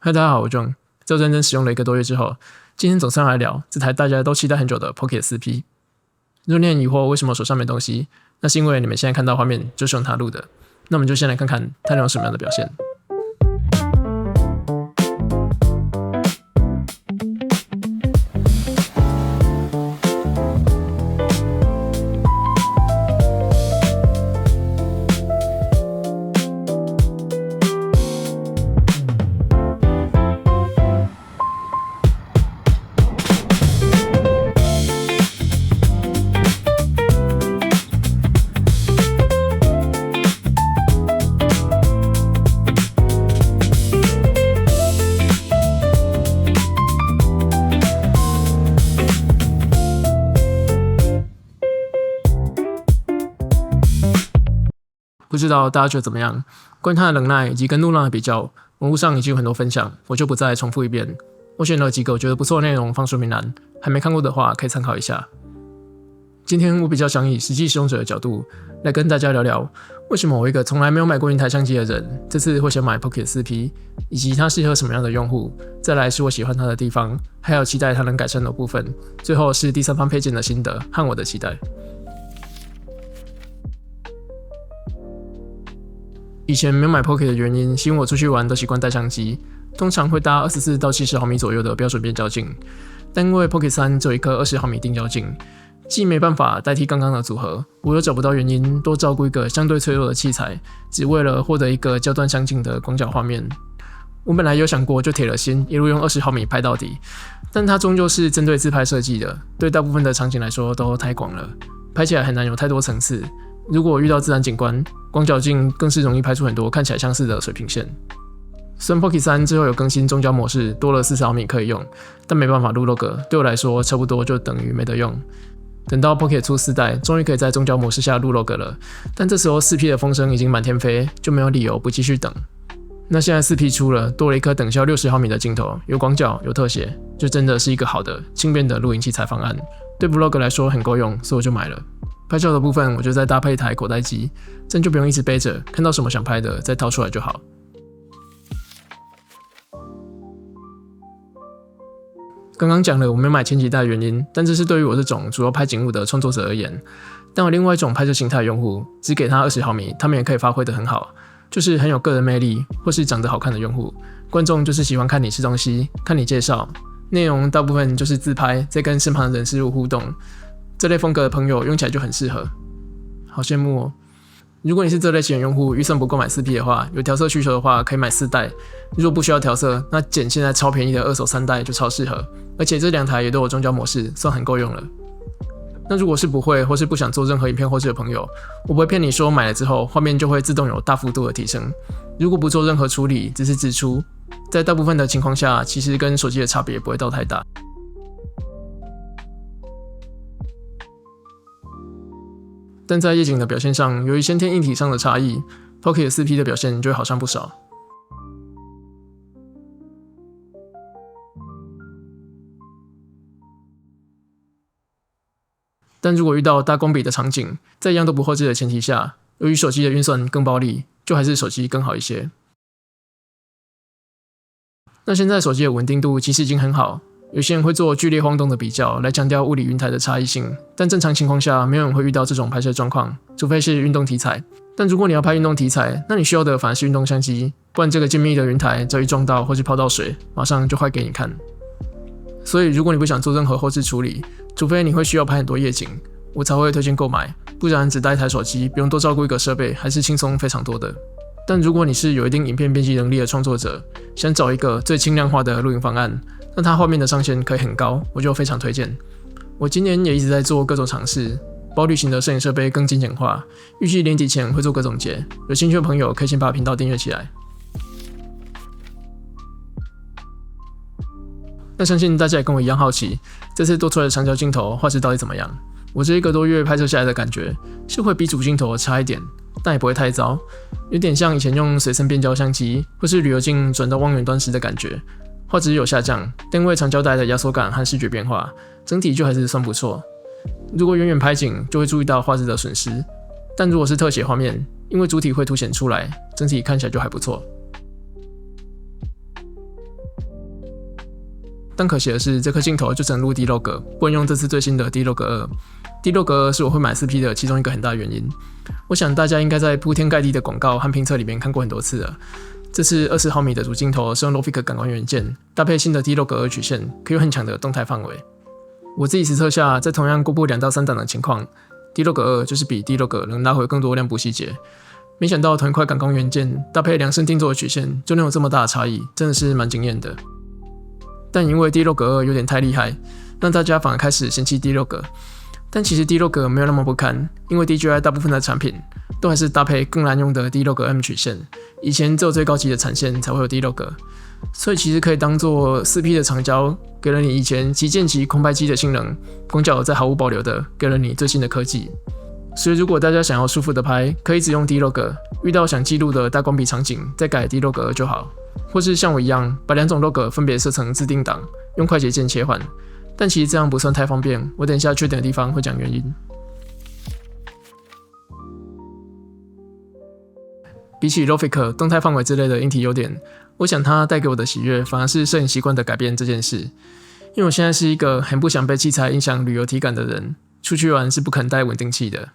嗨，大家好，我 John。在認真使用了1個多月之後，今天總算來聊這台大家都期待很久的 Pocket 4P。如果你很疑惑為什麼手上沒東西，那是因為你們現在看到畫面就是用它錄的。那我們就先來看看它能有什麼樣的表現。不知道大家覺得怎麼樣？關於它的能耐以及跟陸浪的比較，網絡上已經有很多分享，我就不再重複一遍。我選了幾個我覺得不錯的內容放說明欄，還沒看過的話可以參考一下。今天我比較想以實際使用者的角度來跟大家聊聊，為什麼我一個從來沒有買過雲台相機的人，這次會想買 Pocket 4P， 以及它適合什麼樣的用戶。再來是我喜歡它的地方，還有期待它能改善的部分。最後是第三方配件的心得和我的期待。以前沒有買 Pocket 的原因，是因為我出去玩都習慣帶相機，通常會搭24到70毫米左右的標準變焦鏡。但因為 Pocket 3只有一顆20毫米定焦鏡，既沒辦法代替剛剛的組合，我又找不到原因多照顧一個相對脆弱的器材，只為了獲得一個焦段相近的廣角畫面。我本來有想過就鐵了心一路用20毫米拍到底，但它終究是針對自拍設計的，對大部分的場景來說都太廣了，拍起來很難有太多層次。如果遇到自然景觀，廣角鏡更是容易拍出很多看起來相似的水平線。雖然 Pocket 3之後有更新中焦模式，多了40毫米可以用，但沒辦法錄 log， 對我來說差不多就等於沒得用。等到 Pocket 出4代，終於可以在中焦模式下錄 log 了，但這時候 4P 的風聲已經滿天飛，就沒有理由不繼續等。那現在 4P 出了，多了一顆等效60毫米的鏡頭，有廣角有特寫，就真的是一個好的輕便的錄影器材方案。對 vlog 來說很夠用，所以我就買了。拍照的部分，我就再搭配一台口袋機，這樣就不用一直背着，看到什麼想拍的再掏出來就好。剛剛講了我沒買前幾代的原因，但這是對於我這種主要拍景物的創作者而言。但有另外一種拍攝形態的用戶，只給他20毫米，他們也可以發揮得很好，就是很有個人魅力或是長得好看的用戶。觀眾就是喜歡看你吃東西，看你介紹，內容大部分就是自拍，再跟身旁的人事物互動。這類風格的朋友用起來就很適合，好羨慕哦！如果你是這類型的用戶，預算不夠買 4P 的話，有調色需求的話，可以買4代。如果不需要調色，那撿現在超便宜的二手3代就超適合，而且這2台也都有中焦模式，算很夠用了。那如果是不會或是不想做任何影片後製的朋友，我不會騙你說買了之後畫面就會自動有大幅度的提升。如果不做任何處理，只是直出，在大部分的情況下，其實跟手機的差別不會到太大。但在夜景的表現上，由於先天硬體上的差異 ，Pocket 4P 的表現就會好上不少。但如果遇到大光比的場景，在一樣都不後製的前提下，由於手機的運算更暴力，就還是手機更好一些。那現在手機的穩定度其實已經很好。有些人會做劇烈晃動的比較，來強調物理雲台的差異性，但正常情況下，沒有人會遇到這種拍攝狀況，除非是運動題材。但如果你要拍運動題材，那你需要的反而是運動相機，不然這個精密的雲台只要一撞到或是泡到水，馬上就壞給你看。所以如果你不想做任何後製處理，除非你會需要拍很多夜景，我才會推薦購買，不然只帶一台手機，不用多照顧一個設備，還是輕鬆非常多的。但如果你是有一定影片編輯能力的創作者，想找一個最輕量化的錄影方案，那它畫面的上限可以很高，我就非常推薦。我今年也一直在做各種嘗試，包旅行的攝影設備更精簡化，預計年底前會做各種節。有興趣的朋友可以先把頻道訂閱起來。那相信大家也跟我一樣好奇，這次多出來的長焦鏡頭畫質到底怎麼樣？我這1個多月拍攝下來的感覺是會比主鏡頭差一點，但也不會太糟，有點像以前用隨身變焦相機或是旅遊鏡轉到望遠端時的感覺。畫質有下降，但因為長焦帶來的壓縮感和視覺變化，整體就還是算不錯。如果遠遠拍景，就會注意到畫質的損失，但如果是特寫畫面，因為主體會凸顯出來，整體看起來就還不錯。但可惜的是，這顆鏡頭就只能錄 D-Log， 不能用這次最新的 D-Log 2。D-Log 2是我會買 4P 的其中一個很大的原因。我想大家應該在鋪天蓋地的廣告和評測裡面看過很多次了。這次20毫米的主鏡頭是用 Logic 感光元件，搭配新的 D-Log 2曲線，可以有很強的動態範圍。我自己實測下，在同樣過曝2到3檔的情況， D-Log 2就是比 D-Log 能拉回更多亮部細節。沒想到同一塊感光元件搭配量身定做的曲線，就能有這麼大的差異，真的是蠻驚豔的。但因為 D-Log 2有點太厲害，讓大家反而開始嫌棄 D-Log。但其實 D-Log 沒有那麼不堪，因為 DJI 大部分的產品都還是搭配更難用的 D-Log M 曲線，以前只有最高級的產線才會有 D-Log， 所以其實可以當做 4P 的長焦，給了你以前旗艦級空拍機的性能，廣角再毫無保留的給了你最新的科技。所以如果大家想要舒服的拍，可以只用 D-Log， 遇到想記錄的大光比場景再改 D-Log 2就好，或是像我一樣把2種 log 分別設成自定檔，用快捷鍵切換。但其實這樣不算太方便，我等一下缺點的地方會講原因。比起 Logic 動態範圍之類的硬體優點，我想它帶給我的喜悅反而是攝影習慣的改變這件事。因為我現在是一個很不想被器材影響旅遊體感的人，出去玩是不肯帶穩定器的。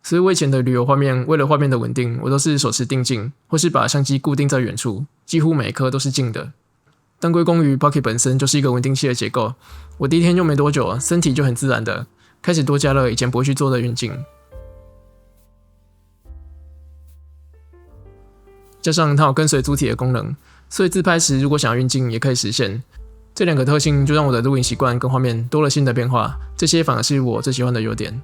所以我以前的旅遊畫面，為了畫面的穩定，我都是手持定鏡，或是把相機固定在遠處，幾乎每一顆都是近的。但歸功於 Pocket 本身就是一個穩定器的結構，我第一天用沒多久，身體就很自然的開始多加了以前不會去做的運鏡。加上它有跟隨主體的功能，所以自拍時如果想要運鏡也可以實現。這兩個特性就讓我的錄影習慣跟畫面多了新的變化，這些反而是我最喜歡的優點。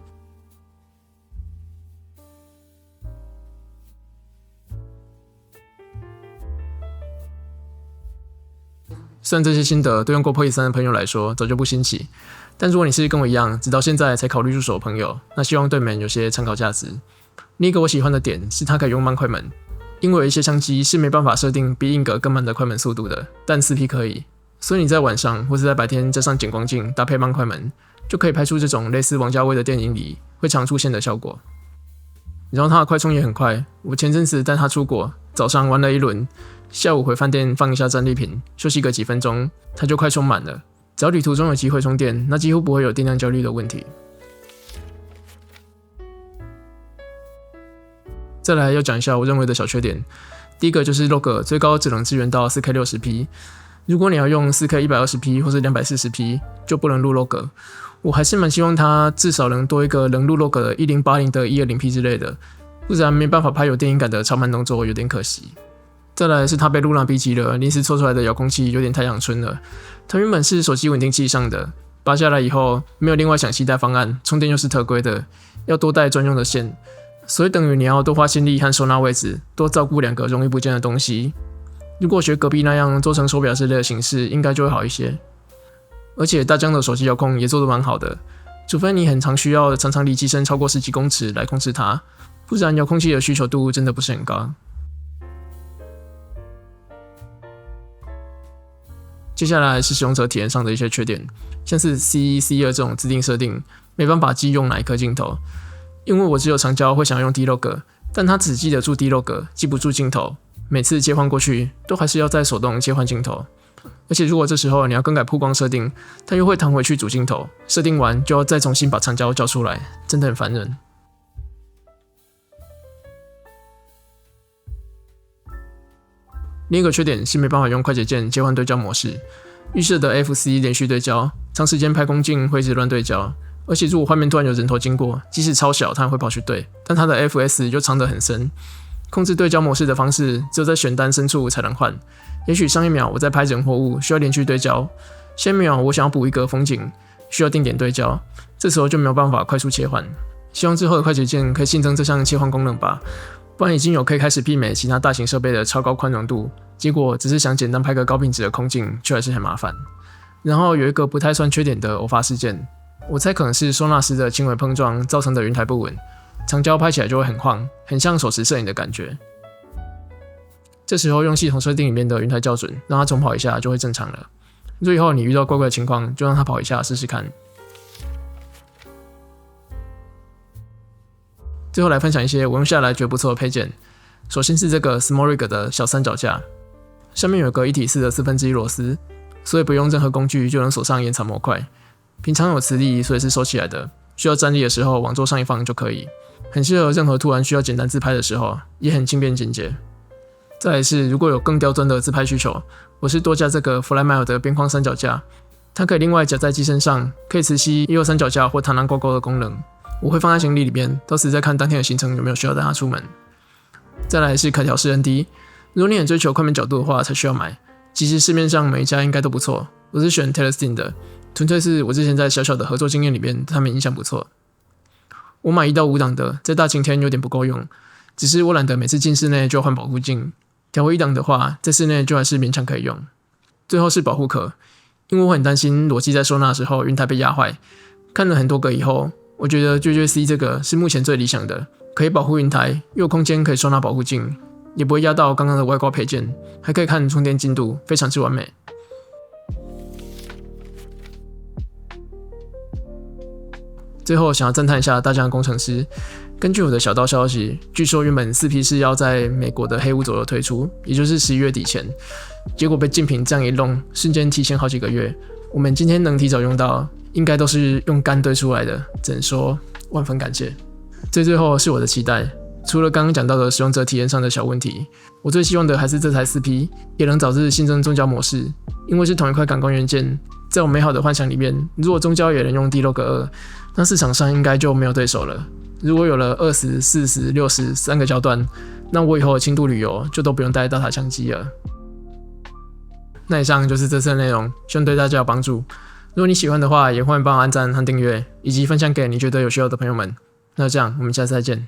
雖然這些心得對用過 Pocket 3的朋友來說早就不新奇，但如果你是跟我一樣直到現在才考慮入手的朋友，那希望對你們有些參考價值。另一個我喜歡的點是它可以用慢快門，因為有一些相機是沒辦法設定比硬格更慢的快門速度的，但 4P 可以，所以你在晚上或是在白天加上減光鏡搭配慢快門，就可以拍出這種類似王家衛的電影裡會常出現的效果。然後它的快充也很快，我前陣子帶它出國，早上玩了一輪，下午回飯店放一下戰利品，休息個幾分鐘，它就快充滿了。只要旅途中有機會充電，那幾乎不會有電量焦慮的問題。再來要講一下我認為的小缺點，第一個就是 log 最高只能支援到 4K 60P， 如果你要用 4K 120P 或是 240P 就不能錄 log。我還是蠻希望它至少能多一個能錄 log 的1080的 120P 之類的，不然沒辦法拍有電影感的超慢動作，有點可惜。再來是它被露娜逼急了，臨時湊出來的遙控器有點太陽春了。它原本是手機穩定器上的，拔下來以後沒有另外想攜帶方案，充電又是特規的，要多帶專用的線，所以等於你要多花心力和收納位置，多照顧2個容易不見的東西。如果學隔壁那樣做成手錶之類的形式，應該就會好一些。而且大疆的手機遙控也做得蠻好的，除非你很常需要常常離機身超過10幾公尺來控制它，不然遙控器的需求度真的不是很高。接下來是使用者體驗上的一些缺點，像是 C1、C2 這種自定設定沒辦法記用哪一顆鏡頭，因為我只有長焦會想要用 D-Log， 但它只記得住 D-Log， 記不住鏡頭，每次切換過去都還是要再手動切換鏡頭。而且如果這時候你要更改曝光設定，它又會彈回去主鏡頭，設定完就要再重新把長焦交出來，真的很煩人。另一個缺點是沒辦法用快捷鍵切換對焦模式，預設的 FC 連續對焦，長時間拍空鏡會一直亂對焦，而且如果畫面突然有人頭經過，即使超小它也會跑去對，但它的 FS 就藏得很深。控制對焦模式的方式只有在選單深處才能換，也許上一秒我在拍人或物需要連續對焦，下一秒我想要補一格風景需要定點對焦，這時候就沒有辦法快速切換。希望之後的快捷鍵可以新增這項切換功能吧，不然已經有可以開始媲美其他大型設備的超高寬容度，結果只是想簡單拍個高品質的空鏡，卻還是很麻煩。然後有一個不太算缺點的偶發事件，我猜可能是收納時的輕微碰撞造成的雲台不穩，長焦拍起來就會很晃，很像手持攝影的感覺。這時候用系統設定裡面的雲台校準，讓它重跑一下就會正常了。最後你遇到怪怪的情況，就讓它跑一下試試看。最後來分享一些我用下來覺得不錯的配件。首先是這個 SmallRig 的小三腳架，上面有個1體式的1/4螺絲，所以不用任何工具就能鎖上延長模塊。平常有磁力，所以是收起來的，需要站立的時候往桌上一放就可以，很適合任何突然需要簡單自拍的時候，也很輕便簡潔。再來是，如果有更刁鑽的自拍需求，我是多加這個 Flymile 的邊框三腳架，它可以另外夾在機身上，可以磁吸也有三腳架或螳螂勾勾的功能。我會放在行李裡邊，到時再看當天的行程有沒有需要帶它出門。再來是可調式 ND， 如果你很追求快門角度的話才需要買，其實市面上每一家應該都不錯，我是選 Telestin 的，純粹是我之前在小小的合作經驗裡面，他們印象不錯。我買1到5檔的，在大晴天有點不夠用，只是我懶得每次進室內就換保護鏡，調回1檔的話，在室內就還是勉強可以用。最後是保護殼，因為我很擔心裸機在收納的時候雲台被壓壞，看了很多個以後，我覺得 JJC 這個是目前最理想的，可以保護雲台，又有空間可以收納保護鏡，也不會壓到剛剛的外掛配件，還可以看充電進度，非常之完美。最後想要讚嘆一下大疆的工程師，根據我的小道消息，據說原本4P是要在美國的黑五左右推出，也就是11月底前，結果被競品這樣一弄，瞬間提前好幾個月。我們今天能提早用到，應該都是用肝堆出來的，只能說萬分感謝。最後是我的期待，除了剛剛講到的使用者體驗上的小問題，我最希望的還是這台4P也能早日新增中焦模式，因為是同一塊感光元件，在我美好的幻想裡面，如果中焦也能用 D-Log2，那市場上應該就沒有對手了。如果有了20、40、60 3個焦段，那我以後的輕度旅遊就都不用帶大台相機了。那以上就是這次的內容，希望對大家有幫助。如果你喜歡的話，也歡迎幫我按讚和訂閱，以及分享給你覺得有需要的朋友們。那這樣，我們下次再見。